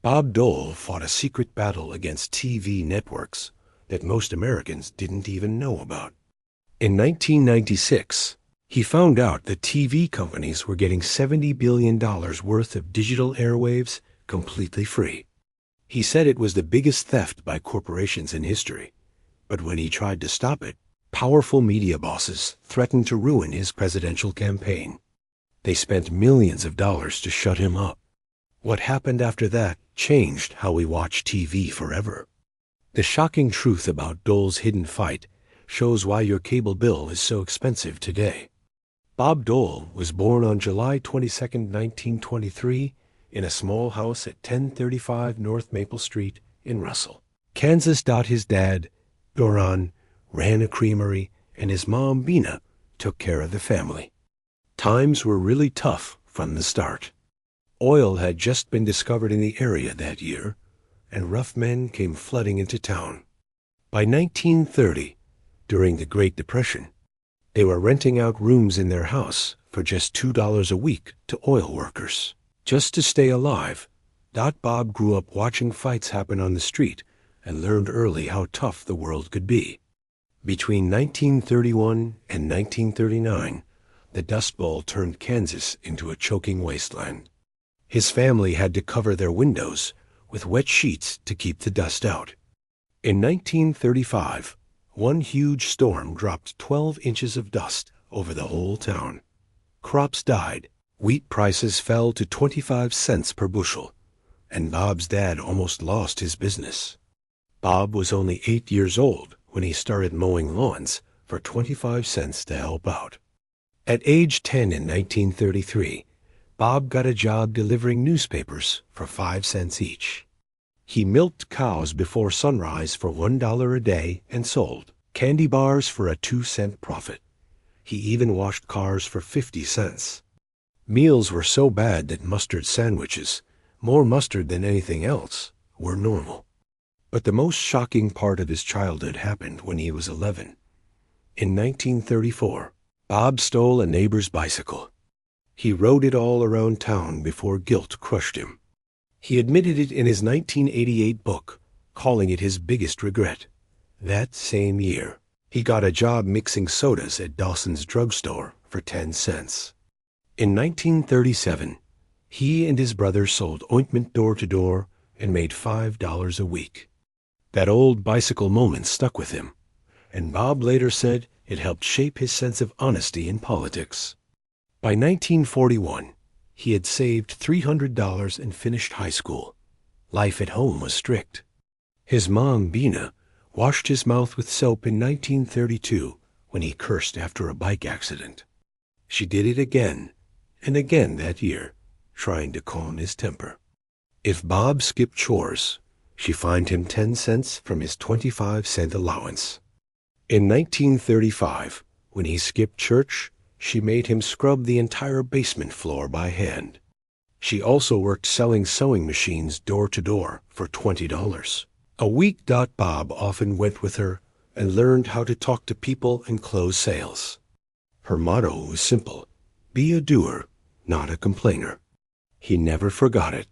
Bob Dole fought a secret battle against TV networks that most Americans didn't even know about. In 1996, he found out that TV companies were getting $70 billion worth of digital airwaves completely free. He said it was the biggest theft by corporations in history, but when he tried to stop it, powerful media bosses threatened to ruin his presidential campaign. They spent millions of dollars to shut him up. What happened after that changed how we watch TV forever. The shocking truth about Dole's hidden fight shows why your cable bill is so expensive today. Bob Dole was born on July 22, 1923, in a small house at 1035 North Maple Street in Russell, Kansas. His dad, Doran, ran a creamery, and his mom, Bina, took care of the family. Times were really tough from the start. Oil had just been discovered in the area that year, and rough men came flooding into town. By 1930, during the Great Depression, they were renting out rooms in their house for just $2 a week to oil workers. Just to stay alive, Bob grew up watching fights happen on the street and learned early how tough the world could be. Between 1931 and 1939, the Dust Bowl turned Kansas into a choking wasteland. His family had to cover their windows with wet sheets to keep the dust out. In 1935, one huge storm dropped 12 inches of dust over the whole town. Crops died, wheat prices fell to 25 cents per bushel, and Bob's dad almost lost his business. Bob was only 8 years old when he started mowing lawns for 25 cents to help out. At age 10 in 1933, Bob got a job delivering newspapers for 5 cents each. He milked cows before sunrise for $1 a day and sold candy bars for a 2-cent profit. He even washed cars for 50 cents. Meals were so bad that mustard sandwiches, more mustard than anything else, were normal. But the most shocking part of his childhood happened when he was 11. In 1934, Bob stole a neighbor's bicycle. He rode it all around town before guilt crushed him. He admitted it in his 1988 book, calling it his biggest regret. That same year, he got a job mixing sodas at Dawson's drugstore for 10 cents. In 1937, he and his brother sold ointment door to door and made $5 a week. That old bicycle moment stuck with him, and Bob later said it helped shape his sense of honesty in politics. By 1941, he had saved $300 and finished high school. Life at home was strict. His mom, Bina, washed his mouth with soap in 1932 when he cursed after a bike accident. She did it again and again that year, trying to calm his temper. If Bob skipped chores, she fined him 10 cents from his 25-cent allowance. In 1935, when he skipped church, she made him scrub the entire basement floor by hand. She also worked selling sewing machines door to door for $20 a week. Bob often went with her and learned how to talk to people and close sales. Her motto was simple: be a doer, not a complainer. He never forgot it.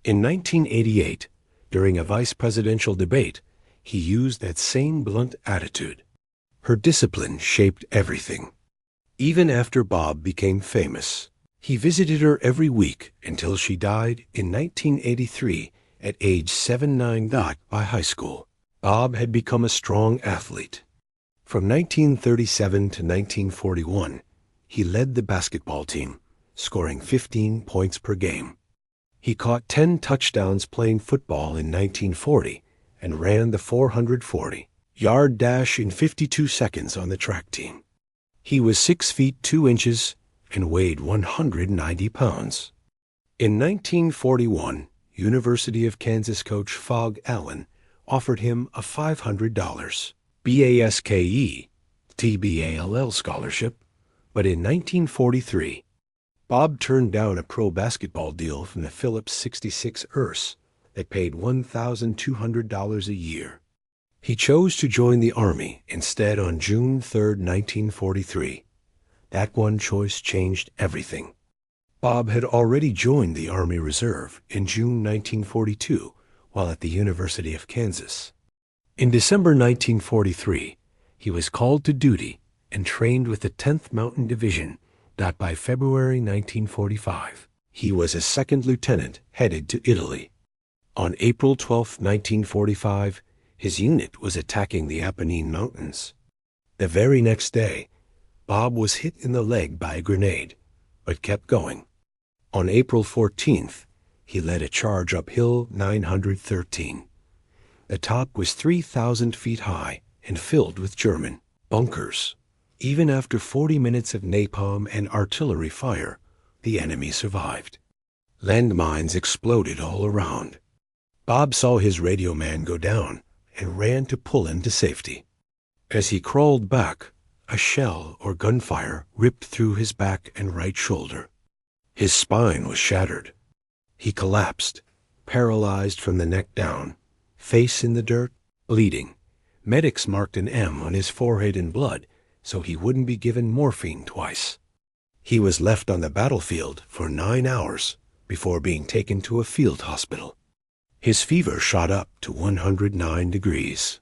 In 1988, during a vice presidential debate, he used that same blunt attitude. Her discipline shaped everything. Even after Bob became famous, he visited her every week until she died in 1983 at age 79. By high school, Bob had become a strong athlete. From 1937 to 1941, he led the basketball team, scoring 15 points per game. He caught 10 touchdowns playing football in 1940 and ran the 440-yard dash in 52 seconds on the track team. He was 6 feet 2 inches and weighed 190 pounds. In 1941, University of Kansas coach Phog Allen offered him a $500 BASKE TBALL scholarship, but in 1943, Bob turned down a pro basketball deal from the Phillips 66 Ers that paid $1,200 a year. He chose to join the Army instead on June 3, 1943. That one choice changed everything. Bob had already joined the Army Reserve in June 1942 while at the University of Kansas. In December 1943, he was called to duty and trained with the 10th Mountain Division that by February 1945, he was a second lieutenant headed to Italy. On April 12, 1945, his unit was attacking the Apennine Mountains. The very next day, Bob was hit in the leg by a grenade, but kept going. On April 14th, he led a charge up Hill 913. The top was 3,000 feet high and filled with German bunkers. Even after 40 minutes of napalm and artillery fire, the enemy survived. Landmines exploded all around. Bob saw his radio man go down and ran to pull him to safety. As he crawled back, a shell or gunfire ripped through his back and right shoulder. His spine was shattered. He collapsed, paralyzed from the neck down, face in the dirt, bleeding. Medics marked an M on his forehead in blood so he wouldn't be given morphine twice. He was left on the battlefield for 9 hours before being taken to a field hospital. His fever shot up to 109 degrees.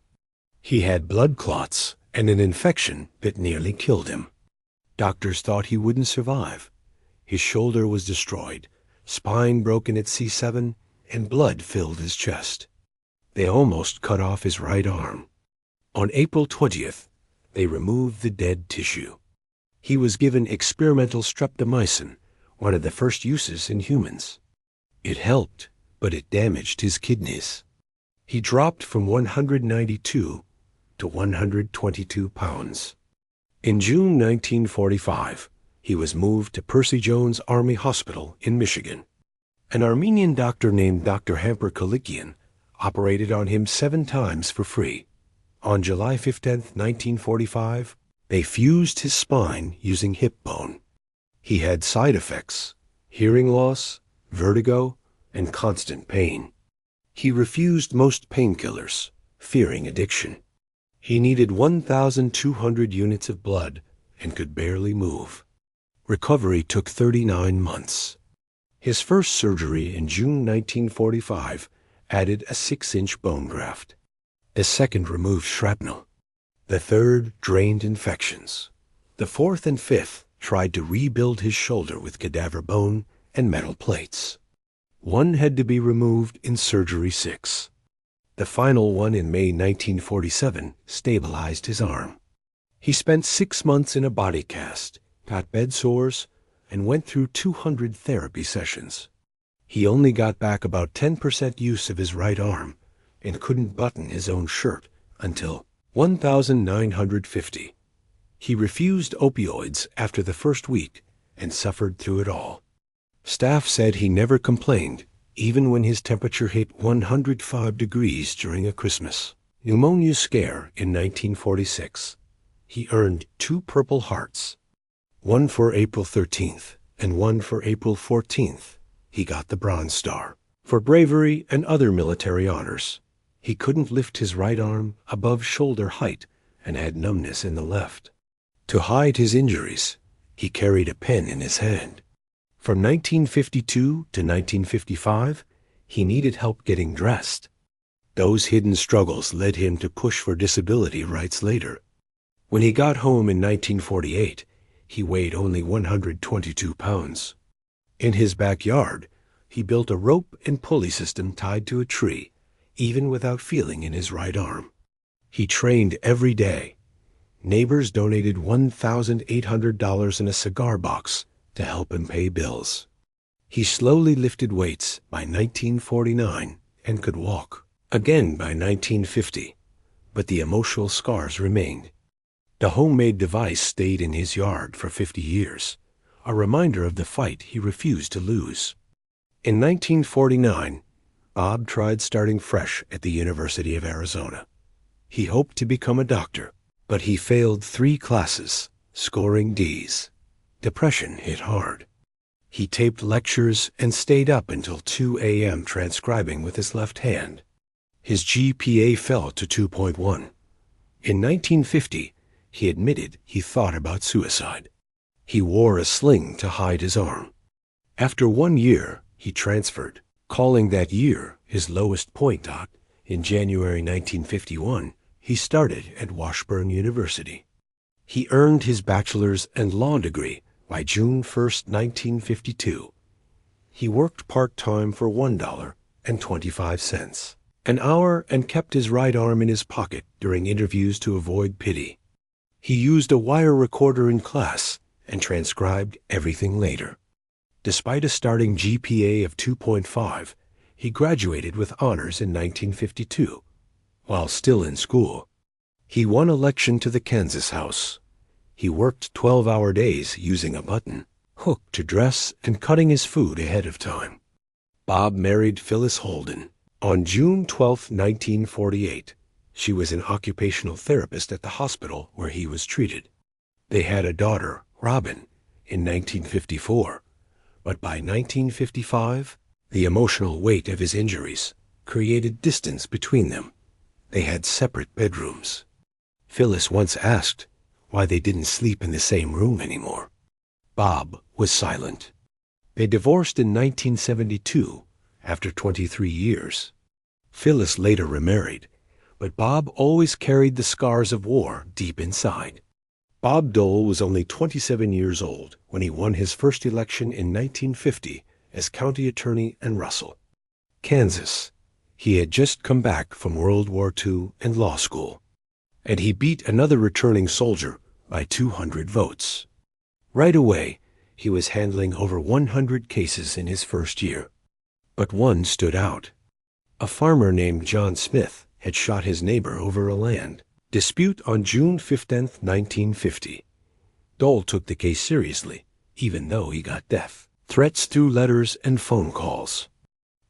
He had blood clots and an infection that nearly killed him. Doctors thought he wouldn't survive. His shoulder was destroyed, spine broken at C7, and blood filled his chest. They almost cut off his right arm. On April 20th, they removed the dead tissue. He was given experimental streptomycin, one of the first uses in humans. It helped, but it damaged his kidneys. He dropped from 192 to 122 pounds. In June 1945, he was moved to Percy Jones Army Hospital in Michigan. An Armenian doctor named Dr. Hamper Kalikian operated on him 7 times for free. On July 15, 1945, they fused his spine using hip bone. He had side effects, hearing loss, vertigo, and constant pain. He refused most painkillers, fearing addiction. He needed 1,200 units of blood and could barely move. Recovery took 39 months. His first surgery in June 1945 added a 6-inch bone graft. The second removed shrapnel. The third drained infections. The fourth and fifth tried to rebuild his shoulder with cadaver bone and metal plates. One had to be removed in Surgery 6. The final one in May 1947 stabilized his arm. He spent 6 months in a body cast, got bed sores, and went through 200 therapy sessions. He only got back about 10% use of his right arm and couldn't button his own shirt until 1950. He refused opioids after the first week and suffered through it all. Staff said he never complained, even when his temperature hit 105 degrees during a Christmas pneumonia scare in 1946. He earned 2 Purple Hearts, one for April 13th and one for April 14th. He got the Bronze Star for bravery and other military honors. He couldn't lift his right arm above shoulder height and had numbness in the left. To hide his injuries, he carried a pen in his hand. From 1952 to 1955, he needed help getting dressed. Those hidden struggles led him to push for disability rights later. When he got home in 1948, he weighed only 122 pounds. In his backyard, he built a rope and pulley system tied to a tree, even without feeling in his right arm. He trained every day. Neighbors donated $1,800 in a cigar box to help him pay bills. He slowly lifted weights by 1949 and could walk again by 1950, but the emotional scars remained. The homemade device stayed in his yard for 50 years, a reminder of the fight he refused to lose. In 1949, Bob tried starting fresh at the University of Arizona. He hoped to become a doctor, but he failed 3 classes, scoring Ds. Depression hit hard. He taped lectures and stayed up until 2 a.m. transcribing with his left hand. His GPA fell to 2.1. In 1950, he admitted he thought about suicide. He wore a sling to hide his arm. After 1 year, he transferred, calling that year his lowest point. In January 1951, he started at Washburn University. He earned his bachelor's and law degree by June 1st, 1952. He worked part-time for $1.25 an hour and kept his right arm in his pocket during interviews to avoid pity. He used a wire recorder in class and transcribed everything later. Despite a starting GPA of 2.5, he graduated with honors in 1952. While still in school, he won election to the Kansas House. He worked 12-hour days using a button hook to dress and cutting his food ahead of time. Bob married Phyllis Holden on June 12, 1948. She was an occupational therapist at the hospital where he was treated. They had a daughter, Robin, in 1954, but by 1955, the emotional weight of his injuries created distance between them. They had separate bedrooms. Phyllis once asked why they didn't sleep in the same room anymore. Bob was silent. They divorced in 1972 after 23 years. Phyllis later remarried, but Bob always carried the scars of war deep inside. Bob Dole was only 27 years old when he won his first election in 1950 as county attorney in Russell, Kansas. He had just come back from World War II and law school, and he beat another returning soldier by 200 votes. Right away, he was handling over 100 cases in his first year. But one stood out. A farmer named John Smith had shot his neighbor over a land dispute on June 15, 1950. Dole took the case seriously, even though he got death threats through letters and phone calls.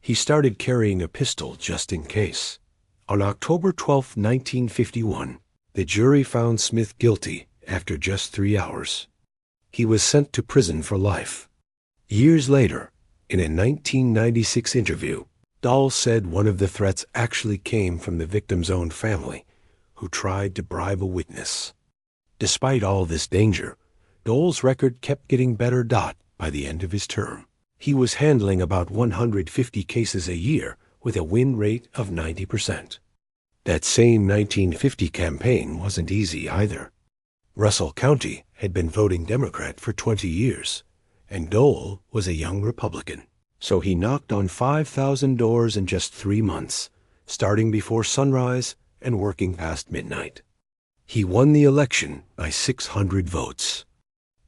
He started carrying a pistol just in case. On October 12, 1951, the jury found Smith guilty after just 3 hours. He was sent to prison for life. Years later, in a 1996 interview, Dole said one of the threats actually came from the victim's own family, who tried to bribe a witness. Despite all this danger, Dole's record kept getting better. By the end of his term, he was handling about 150 cases a year with a win rate of 90%. That same 1950 campaign wasn't easy either. Russell County had been voting Democrat for 20 years, and Dole was a young Republican. So he knocked on 5,000 doors in just 3 months, starting before sunrise and working past midnight. He won the election by 600 votes.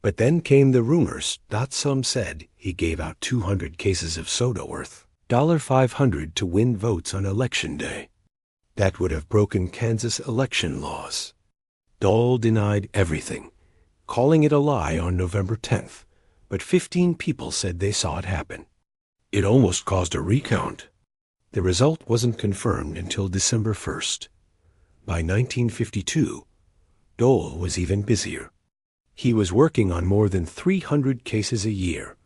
But then came the rumors that some said he gave out 200 cases of soda worth $500 to win votes on Election Day. That would have broken Kansas election laws. Dole denied everything, calling it a lie on November 10th, but 15 people said they saw it happen. It almost caused a recount. The result wasn't confirmed until December 1st. By 1952, Dole was even busier. He was working on more than 300 cases a year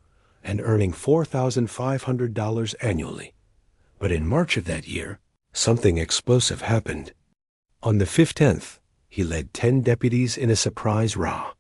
and earning $4,500 annually. But in March of that year, something explosive happened. On the 15th, he led 10 deputies in a surprise raid.